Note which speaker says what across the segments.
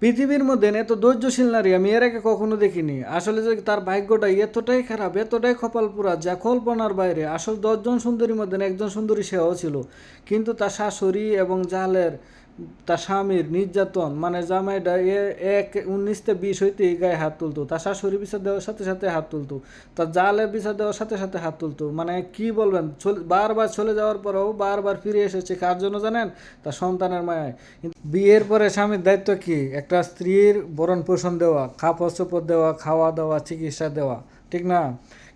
Speaker 1: পৃথিবীর মধ্যে এত ধৈর্যশীল নারী আমি এর আগে কখনো দেখিনি। আসলে যে তার ভাগ্যটা এতটাই খারাপ, এতটাই কপাল পোড়া, যা কল্পনার বাইরে। আসলে 10 জন সুন্দরীর মধ্যে একজন সুন্দরী সেও ছিল, কিন্তু তার শাশুড়ি এবং জালের তার স্বামীর নির্যাতন, মানে জামাইটা 19 থেকে 20 হইতেই গায়ে হাত তুলতো, তার শাশুড়ি বিচার দেওয়ার সাথে সাথে হাত তুলতো, তার জালে বিচার দেওয়ার সাথে সাথে হাত তুলতো। মানে কি বলবেন, বারবার চলে যাওয়ার পরেও বারবার ফিরে এসেছে কার জন্য জানেন? তার সন্তানের মায়ায়। বিয়ের পরে স্বামীর দায়িত্ব কি? একটা স্ত্রীর ভরণ পোষণ দেওয়া, কাপড় চোপড় দেওয়া, খাওয়া দাওয়া, চিকিৎসা দেওয়া, ঠিক না?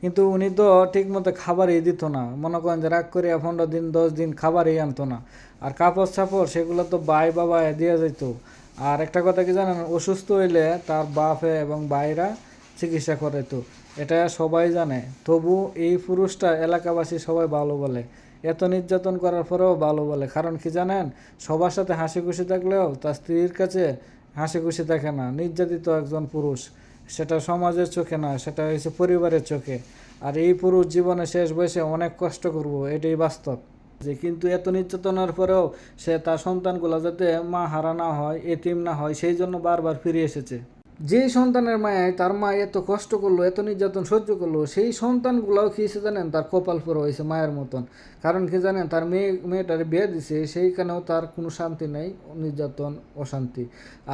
Speaker 1: কিন্তু উনি তো ঠিক মতো খাবারই দিত না। মনে করেন যে রাগ করে 15 দিন 10 দিন খাবারই আনতো না। আর কাপড় চাপড় সেগুলো তো বাই বাবা দিয়ে যেত। আর একটা কথা কি জানেন, অসুস্থ হইলে তার বাপে এবং ভাইরা চিকিৎসা করাইতো। এটা সবাই জানে, তবু এই পুরুষটা এলাকাবাসী সবাই ভালো বলে। এত নির্যাতন করার পরেও ভালো বলে, কারণ কি জানেন? সবার সাথে হাসি খুশি থাকলেও তার স্ত্রীর কাছে হাসি খুশি থাকে না। নির্যাতিত একজন পুরুষ, সেটা সমাজের চোখে না, সেটা হচ্ছে পরিবারের চোখে। আর এই পুরুষ জীবনে শেষ বয়সে অনেক কষ্ট করব, এটাই বাস্তব। যে কিন্তু এত নির্যাতনের পরেও সে তার সন্তানগুলো যাতে মা হারা না হয়, এতিম না হয়, সেই জন্য বারবার ফিরে এসেছে। যেই সন্তানের মায়ায় তার মা এত কষ্ট করলো, এত নির্যাতন সহ্য করলো, সেই সন্তানগুলাও কি হয়েছে জানেন? তার কপাল পুরো হয়েছে মায়ের মতন। কারণ কি জানেন? তার মেয়েটার বিয়ে দিছে, সেইখানেও তার কোনো শান্তি নেই, নির্যাতন, অশান্তি।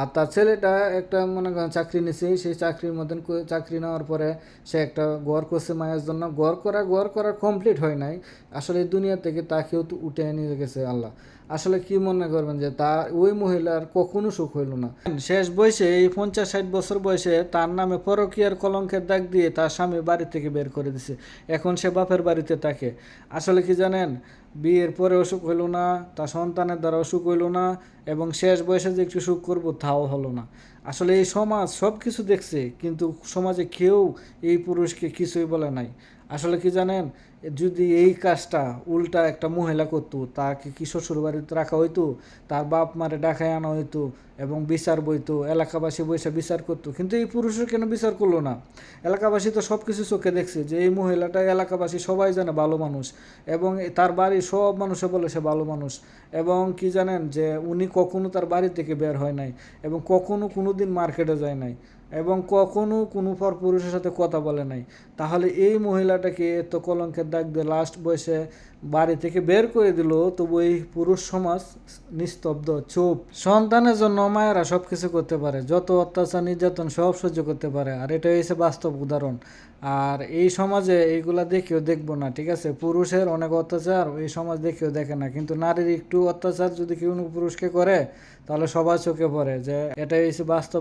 Speaker 1: আর তার ছেলেটা একটা মনে করেন চাকরি নিছে, সেই চাকরির মতন চাকরি নেওয়ার পরে সে একটা ঘর করছে মায়ের জন্য। ঘর করা কমপ্লিট হয় নাই। আসলে এই দুনিয়া থেকে তাকেও তো উঠে নিয়ে গেছে আল্লাহ। আসলে কি মনে করবেন যে তা ওই মহিলার কখনো সুখ হইল না। শেষ বয়সে এই 50-60 বছর বয়সে তার নামে পরকীয়ার কলঙ্কের দাগ দিয়ে তার স্বামী বাড়ি থেকে বের করে দিছে। এখন সে বাপের বাড়িতে থাকে। আসলে কি জানেন? বিয়ের পরে অসুখ হইল না, তার সন্তানের দ্বারা অসুখ হইল না, এবং শেষ বয়সে যে একটু সুখ করবো তাও হলো না। আসলে এই সমাজ সব কিছু দেখছে, কিন্তু সমাজে কেউ এই পুরুষকে কিছুই বলে নাই। আসলে কি জানেন? যদি এই কাজটা উল্টা একটা মহিলা করতো, তাকে কি শ্বশুর বাড়িতে রাখা হইতো, তার বাপ মারে ডাকায় আনা হইতো এবং বিচার বইতো, এলাকাবাসী বসে বিচার করতো। কিন্তু এই পুরুষের কেন বিচার করলো না? এলাকাবাসী তো সব কিছু চোখে দেখছে যে এই মহিলাটা, এলাকাবাসী সবাই জানে ভালো মানুষ, এবং তার বাড়ির সব মানুষে বলে সে ভালো মানুষ। এবং কি জানেন? যে উনি কখনো তার বাড়ি থেকে বের হয় নাই, এবং কখনো কোনো দিন মার্কেটে যায় নাই, এবং কখনো কোনো পরপুরুষের সাথে কথা বলে নাই। তাহলে এই মহিলাটাকে এত কলঙ্কের দাগ দিয়ে লাস্ট বয়সে বাড়ি থেকে বের করে দিল, তবু এই পুরুষ সমাজ নিস্তব্ধ, চুপ। সন্তানের জন্য মায়েরা সব কিছু করতে পারে, যত অত্যাচার নির্যাতন সব সহ্য করতে পারে, আর এটা হচ্ছে বাস্তব উদাহরণ। আর এই সমাজে এইগুলা দেখেও দেখবো না, ঠিক আছে? পুরুষের অনেক অত্যাচার এই সমাজ দেখেও দেখে না, কিন্তু নারীর একটু অত্যাচার যদি কেউ পুরুষকে করে, তাহলে সবার চোখে পড়ে যে এটাই হচ্ছে বাস্তব।